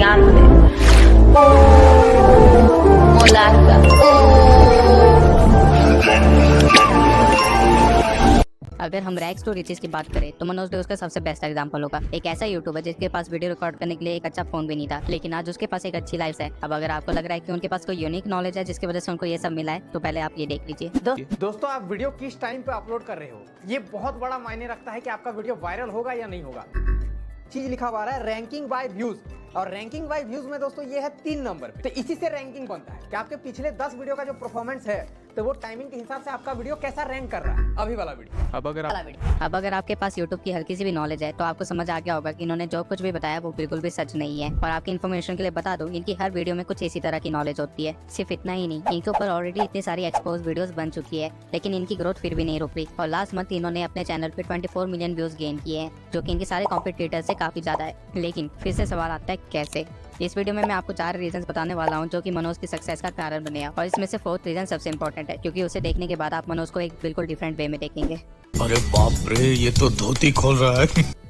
ज्ञान दे। मोलार्का। अगर हम रैग्स टू रिचेस की बात करें तो मनोज डे उसका सबसे बेस्ट एग्जांपल होगा। एक ऐसा यूट्यूबर जिसके पास वीडियो रिकॉर्ड करने के लिए एक अच्छा फोन भी नहीं था, लेकिन आज उसके पास एक अच्छी लाइफ है। अब अगर आपको लग रहा है कि उनके पास कोई यूनिक नॉलेज है जिसकी वजह से उनको ये सब मिला है, तो पहले आप ये देख लीजिए। दोस्तों, आप वीडियो किस टाइम पे अपलोड कर रहे हो, ये बहुत बड़ा मायने रखता है कि आपका वीडियो वायरल होगा या नहीं होगा। चीज लिखा हुआ है रैंकिंग बाय व्यूज, और रैंकिंग बाय व्यूज में दोस्तों ये है 3 नंबर पे। तो इसी से रैंकिंग बनता है कि आपके पिछले 10 वीडियो का जो परफॉर्मेंस है, तो वो टाइमिंग के हिसाब से आपका वीडियो कैसा रैंक कर रहा है। अभी वाला वीडियो। अब अगर आपके पास YouTube की हल्की सी भी नॉलेज है तो आपको समझ आ गया होगा कि इन्होंने जो कुछ भी बताया वो बिल्कुल भी सच नहीं है। और आपकी इन्फॉर्मेशन के लिए बता दूं, इनकी हर वीडियो में कुछ इसी तरह की नॉलेज होती है। सिर्फ इतना ही नहीं, इनके ऊपर ऑलरेडी इतनी सारी एक्सपोज वीडियोस बन चुकी है, लेकिन इनकी ग्रोथ फिर भी नहीं रुक रही। और लास्ट मंथ इन्होंने अपने चैनल पे 24 मिलियन व्यूज गेन किए हैं, जो कि इनके सारे कॉम्पिटिटर से काफी ज्यादा है। लेकिन फिर से सवाल आता है कैसे। इस वीडियो में मैं आपको 4 रीजंस बताने वाला हूं जो कि मनोज की सक्सेस का कारण बने हैं। और इसमें से 4th रीजन सबसे इंपॉर्टेंट है, क्योंकि उसे देखने के बाद आप मनोज को एक बिल्कुल डिफरेंट वे में देखेंगे। अरे बाप रे, ये तो धोती खोल रहा है।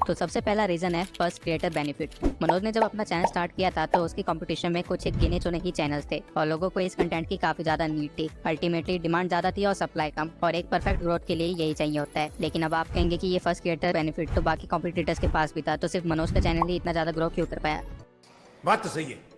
तो सबसे पहला रीजन है फर्स्ट क्रिएटर बेनिफिट। मनोज ने जब अपना चैनल स्टार्ट किया था तो उसकी कंपटीशन में कुछ एक गिने चुने ही चैनल्स थे और लोगों को इस कंटेंट की काफी ज्यादा नीड थी। अल्टीमेटली डिमांड ज्यादा थी और सप्लाई कम, और एक परफेक्ट ग्रोथ के लिए यही चाहिए होता है। लेकिन अब आप कहेंगे कि ये फर्स्ट क्रिएटर बेनिफिट तो बाकी कॉम्पिटिटर्स के पास भी था, तो सिर्फ मनोज का चैनल ही इतना ज्यादा ग्रो क्यों कर पाया। बात तो सही है।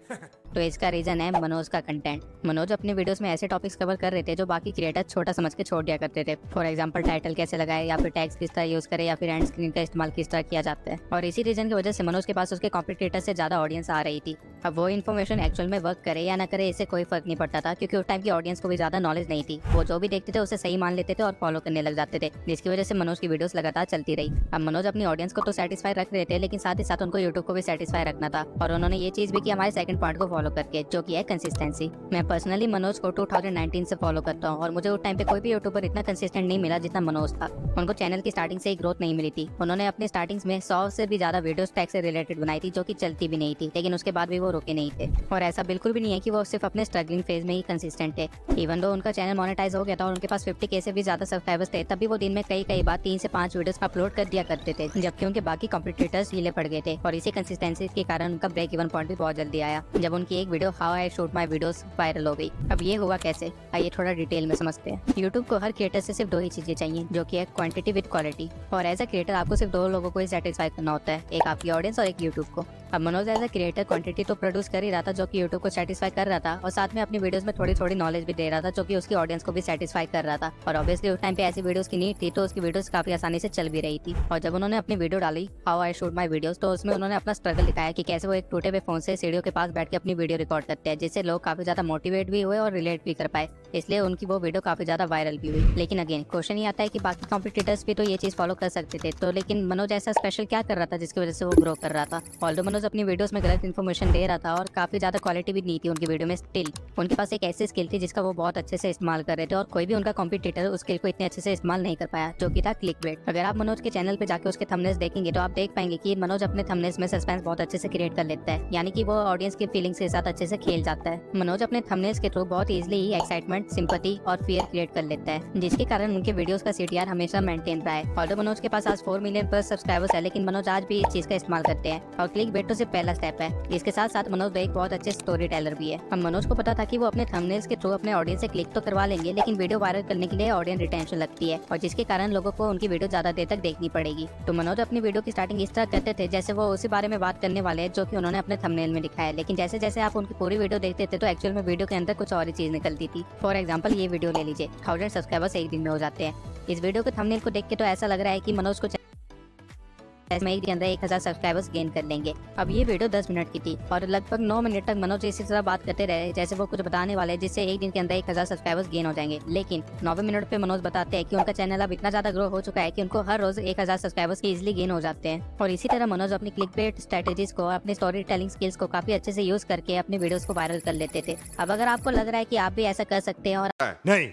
तो इसका रीजन है मनोज का कंटेंट। मनोज अपने वीडियोस में ऐसे टॉपिक्स कवर कर रहे थे जो बाकी क्रिएटर छोटा समझ के छोड़ दिया करते थे। फॉर एग्जांपल टाइटल कैसे लगाए, या फिर टैग्स किस तरह यूज करे, या फिर एंड स्क्रीन का इस्तेमाल किस तरह किया जाता है। और इसी रीजन की वजह से मनोज के पास उसके कॉम्पिटिटर से ज्यादा ऑडियंस आ रही थी। अब वो इन्फॉर्मेशन एक्चुअल में वर्क करे या ना करे, इससे कोई फर्क नहीं पड़ता था, क्योंकि उस टाइम की ऑडियंस को भी ज्यादा नॉलेज नहीं थी। वो जो भी देखते थे उसे सही मान लेते थे और फॉलो करने लग जाते थे, जिसकी वजह से मनोज की वीडियोस लगातार चलती रही। अब मनोज अपनी ऑडियंस को तो सेटिस्फाई रख रहे थे, लेकिन साथ ही साथ उनको यूट्यूब को भी सेटिस्फाई रखना था। और उन्होंने ये चीज भी की हमारे सेकंड पॉइंट को फॉलो करके, जो कि है कंसिस्टेंसी। मैं पर्सनली मनोज को 2019 से फॉलो करता हूँ, और मुझे उस टाइम पे कोई भी यूट्यूबर इतना कंसिस्टेंट नहीं मिला जितना मनोज था। उनको चैनल की स्टार्टिंग से ही ग्रोथ नहीं मिली थी। उन्होंने अपने स्टार्टिंग्स में 100 से भी ज्यादा वीडियोस टैग से रिलेटेड बनाई थी, जो कि चलती भी नहीं थी, लेकिन उसके बाद भी वो रुके नहीं थे। और ऐसा बिल्कुल भी नहीं है कि वो सिर्फ अपने स्ट्रगलिंग फेज में ही कंसिस्टेंट थे। इवन दो उनका चैनल मोनेटाइज हो गया था और उनके पास 50K से भी ज्यादा सब्सक्राइबर्स थे, तभी वो दिन में कई बार 3 से 5 वीडियोस अपलोड कर दिया करते थे, जबकि उनके बाकी कॉम्पिटिटर्स हीले पड़ गए थे। और इसी कंसिस्टेंसी के कारण उनका ब्रेक इवन पॉइंट भी बहुत जल्दी आया, जब उनकी एक video how I shoot my videos viral हो गई। अब ये हुआ कैसे, आइए थोड़ा डिटेल में समझते हैं। यूट्यूब को हर क्रिएटर से सिर्फ 2 ही चीजें चाहिए, जो कि है क्वांटिटी विद क्वालिटी। और एज अ क्रिएटर आपको सिर्फ 2 लोगों को ही सेटिस्फाई करना होता है, एक आपकी ऑडियंस और एक यूट्यूब को। अब Manoj as a creator quantity तो प्रोड्यूस कर ही रहा था, जो कि यूट्यूब को सेटिस्फाई कर रहा था, और साथ में अपनी वीडियोस में थोड़ी थोड़ी नॉलेज भी दे रहा था, जो कि उसकी ऑडियंस को भी सेटिस्फाई कर रहा था। और ऑब्वियसली उस टाइम पे ऐसी वीडियोस की नीड थी, तो उसकी वीडियोस काफी आसानी से चल भी रही थी। और जब उन्होंने अपनी वीडियो डाली how I shoot my videos, तो उसमें उन्होंने अपना स्ट्रगल दिखाया कि कैसे वो एक टूटे हुए फोन से सीढ़ियों के पास बैठ के अपनी वीडियो रिकॉर्ड करते हैं, जिससे लोग काफी ज्यादा मोटिवेट भी हुए और रिलेट भी कर पाए। इसलिए उनकी वो वीडियो काफी ज्यादा वायरल भी हुई। लेकिन अगेन क्वेश्चन ये आता है कि बाकी कॉम्पिटिटर्स भी तो ये चीज फॉलो कर सकते थे, तो लेकिन मनोज ऐसा स्पेशल क्या कर रहा था जिसकी वजह से वो ग्रो कर रहा था। ऑल्दो मनोज अपनी वीडियोस में गलत इन्फॉर्मेशन दे रहा था और काफी ज्यादा क्वालिटी भी नहीं थी उनकी वीडियो में, स्टिल उनके पास एक ऐसी स्किल थी जिसका वो बहुत अच्छे से इस्तेमाल कर रहे थे, और कोई भी उनका कॉम्पिटिटर उस स्किल को इतने अच्छे से इस्तेमाल नहीं कर पाया, जो कि था क्लिकबेट। अगर आप मनोज के चैनल पे जाके उसके थंबनेल्स देखेंगे तो आप देख पाएंगे कि मनोज अपने थंबनेल्स में सस्पेंस बहुत अच्छे से क्रिएट कर लेता है, यानी कि वो ऑडियंस की फीलिंग्स के साथ अच्छे से खेल जाता है। मनोज अपने थंबनेल्स के थ्रू बहुत इजीली ही एक्साइटमेंट, सिंपैथी और फियर क्रिएट कर लेता है, जिसके कारण उनके वीडियोस का CTR हमेशा मेंटेन रहा है। ऑल्दो मनोज के पास आज 4 मिलियन प्लस सब्सक्राइबर्स है, लेकिन मनोज आज भी इस चीज का इस्तेमाल करते हैं। और क्लिकबेट तो सिर्फ पहला स्टेप है, इसके साथ साथ मनोज एक बहुत अच्छे स्टोरी टेलर भी है। अब मनोज को पता था कि वो अपने थंबनेल्स के थ्रू अपने ऑडियंस से क्लिक तो करवा लेंगे, लेकिन वीडियो वायरल करने के लिए ऑडियंस रिटेंशन लगती है, और जिसके कारण लोगों को उनकी वीडियो ज्यादा देर तक देखनी पड़ेगी। तो मनोज अपनी वीडियो की स्टार्टिंग इस तरह करते थे जैसे वो उसी बारे में बात करने वाले हैं जो कि उन्होंने अपने थंबनेल में दिखाया है, लेकिन जैसे जैसे आप उनकी पूरी वीडियो देखते थे तो एक्चुअल में वीडियो के अंदर कुछ और ही चीज निकलती थी। फॉर एग्जाम्पल ये वीडियो ले लीजिए, 1000 सब्सक्राइबर्स एक दिन में हो जाते हैं। इस वीडियो के थंबनेल को देख के तो ऐसा लग रहा है कि मनोज को में एक दिन अंदर 1000 सब्सक्राइबर्स गेन कर लेंगे। अब ये वीडियो 10 मिनट की थी और लगभग 9 मिनट तक मनोज इसी तरह बात करते रहे जैसे वो कुछ बताने वाले जिससे एक दिन के अंदर 1000 सब्सक्राइबर्स गेन हो जाएंगे। लेकिन 9वें मिनट पे मनोज बताते हैं कि उनका चैनल अब इतना ज्यादा ग्रो हो चुका है कि उनको हर रोज 1000 सब्सक्राइबर्स की इजिली गेन हो जाते हैं। और इसी तरह मनोज अपनी क्लिकबेट स्ट्रेटेजीज को, अपनी स्टोरी टेलिंग स्किल्स को काफी अच्छे से यूज करके अपनी वीडियोस को वायरल कर लेते थे। अब अगर आपको लग रहा है कि आप भी ऐसा कर सकते हैं और नहीं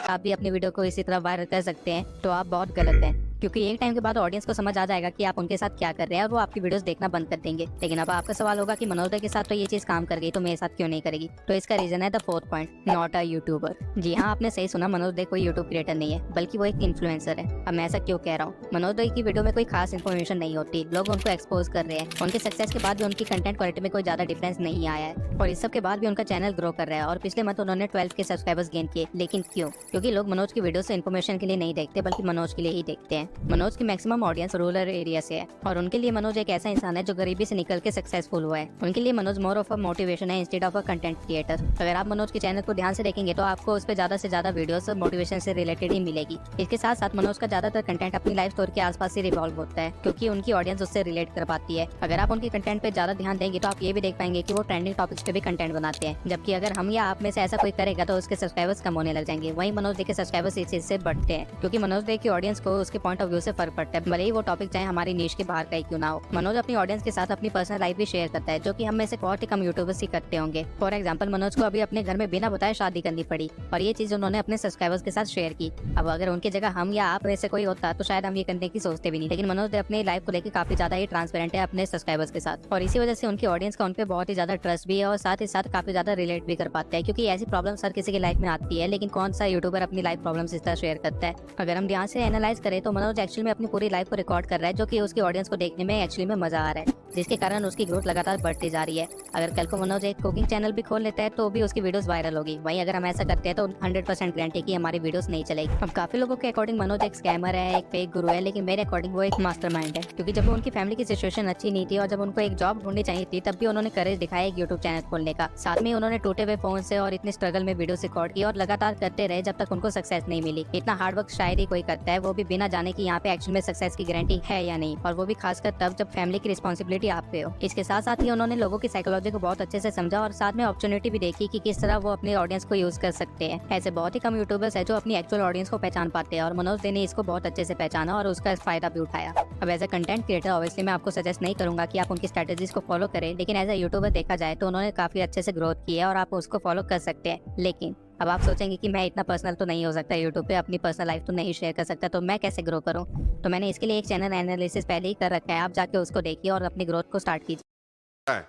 आप भी अपनी वीडियो को इसी तरह वायरल कर सकते हैं, तो आप बहुत गलत हैं, क्योंकि एक टाइम के बाद ऑडियंस को समझ आ जाएगा कि आप उनके साथ क्या कर रहे हैं और वो आपकी वीडियोस देखना बंद कर देंगे। लेकिन अब आपका सवाल होगा कि मनोज के साथ तो ये चीज काम कर गई तो मेरे साथ क्यों नहीं करेगी। तो इसका रीजन है the fourth point, not a YouTuber. जी हाँ, आपने सही सुना, मनोज कोई यूट्यूब क्रिएटर नहीं है, बल्कि वो एक इन्फ्लुएंसर है। अब मैं ऐसा क्यों कह रहा हूँ? मनोज की वीडियो में कोई खास इन्फॉर्मेशन नहीं होती, लोग उनको एक्सपोज कर रहे हैं। उनके सक्सेस के बाद भी उनकी कंटेंट क्वालिटी में कोई ज्यादा डिफरेंस नहीं आया है और इस सब के बाद भी उनका चैनल ग्रो कर रहा है। और पिछले मंथ उन्होंने 12 के सब्सक्राइबर्स गेन किए। लेकिन क्यों? क्योंकि लोग मनोज की वीडियो से इन्फॉर्मेशन के लिए नहीं देखते, बल्कि मनोज के लिए ही देखते हैं। मनोज की मैक्सिमम ऑडियंस रूरल एरिया से है और उनके लिए मनोज एक ऐसा इंसान है जो गरीबी से निकल के सक्सेसफुल हुआ है। उनके लिए Manoj more of a motivation है instead of a content creator. अगर आप मनोज के चैनल को ध्यान से देखेंगे तो आपको उस पर ज्यादा से ज्यादा वीडियोस मोटिवेशन से रिलेटेड ही मिलेगी। इसके साथ साथ मनोज का ज्यादातर कंटेंट अपनी लाइफ स्टोरी के आसपास ही रिवॉल्व होता है, क्योंकि उनकी ऑडियंस उससे रिलेट कर पाती है। अगर आप उनके कंटेंट पे ज्यादा ध्यान देंगे तो आप ये भी देख पाएंगे कि वो ट्रेंडिंग टॉपिक्स पे भी कंटेंट बनाते हैं। जबकि अगर हम या आप में से ऐसा कोई करेगा तो उसके सब्सक्राइबर्स कम होने लग जाएंगे। वहीं मनोज के सब्सक्राइबर्स इस चीज से बढ़ते हैं, क्योंकि मनोज की ऑडियंस को उसके पॉइंट ऑफ व्यू से फर्क पड़ता है, भले ही वो टॉपिक चाहे हमारी नीश के बाहर का ही क्यों ना हो। मनोज अपनी ऑडियंस के साथ अपनी पर्सनल लाइफ भी शेयर करता है, जो कि हम में से बहुत ही कम यूट्यूबर्स ही करते होंगे। फॉर एग्जाम्पल, मनोज को अभी अपने घर में बिना बताए शादी करनी पड़ी और ये चीज उन्होंने अपने सब्सक्राइबर्स के साथ शेयर की। अब अगर उनकी जगह हम या आप में से कोई होता तो शायद हम ये करने की सोचते भी नहीं। लेकिन मनोज अपनी लाइफ को लेकर काफी ज्यादा ही ट्रांसपेरेंट है अपने सब्सक्राइबर्स के साथ और इसी वजह से उनकी ऑडियंस का उन पे बहुत ही ज्यादा ट्रस्ट भी है और साथ ही साथ काफी ज्यादा रिलेट भी कर पाते हैं, क्योंकि ऐसी प्रॉब्लम हर किसी की लाइफ में आती है। लेकिन कौन सा यूट्यूबर अपनी लाइफ प्रॉब्लम्स इस तरह शेयर करता है? अगर हम ध्यान से एनालाइज करें तो मनोज एक्चुअली में अपनी पूरी लाइफ को रिकॉर्ड कर रहा है, जो कि उसकी ऑडियंस को देखने में एक्चुअली में मजा आ रहा है, जिसके कारण उसकी ग्रोथ लगातार बढ़ती जा रही है। अगर कल को मनोज एक कुकिंग चैनल भी खोल लेता है तो भी उसकी वीडियोस वायरल होगी। वहीं अगर हम ऐसा करते हैं तो 100% गारंटी की हमारी वीडियोस नहीं चलेगी। अब काफी लोगों के अकॉर्डिंग मनोज एक स्कैमर है, एक फेक गुरु है, लेकिन मेरे अकॉर्डिंग वो एक मास्टरमाइंड है, क्योंकि जब उनकी फैमिली की सिचुएशन अच्छी नहीं थी और जब उनको एक जॉब ढूंढनी चाहिए थी, तब भी उन्होंने करेज दिखाया एक यूट्यूब चैनल खोलने का। साथ में उन्होंने टूटे हुए फोन से और इतने स्ट्रगल में वीडियो रिकॉर्ड की और लगातार करते रहे जब तक उनको सक्सेस नहीं मिली। इतना हार्ड वर्क शायद ही कोई करता है, वो भी बिना जाने की यहाँ पे एक्चुअल में सक्सेस की गारंटी है या नहीं, और वो भी खासकर तब जब फैमिली की रिस्पॉन्सिबिलिटी आप पे हो। इसके साथ साथ ही उन्होंने लोगों की साइकोलॉजी को बहुत अच्छे से समझा और साथ में अपॉर्चुनिटी भी देखी कि किस तरह वो अपने ऑडियंस को यूज कर सकते हैं। ऐसे बहुत ही कम यूट्यूबर्स है जो अपनी एक्चुअल ऑडियंस को पहचान पाते हैं और मनोज ने इसको बहुत अच्छे से पहचाना और उसका फायदा भी उठाया। अब as a content creator obviously मैं आपको सजेस्ट नहीं करूंगा कि आप उनकी स्ट्रेटेजीज को फॉलो करें, लेकिन एज अ यूट्यूबर देखा जाए तो उन्होंने काफी अच्छे से ग्रोथ की है और आप उसको फॉलो कर सकते हैं। लेकिन अब आप सोचेंगे कि मैं इतना पर्सनल तो नहीं हो सकता यूट्यूब पे, अपनी पर्सनल लाइफ तो नहीं शेयर कर सकता, तो मैं कैसे ग्रो करूं? तो मैंने इसके लिए एक चैनल एनालिसिस पहले ही कर रखा है, आप जाके उसको देखिए और अपनी ग्रोथ को स्टार्ट कीजिए।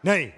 नहीं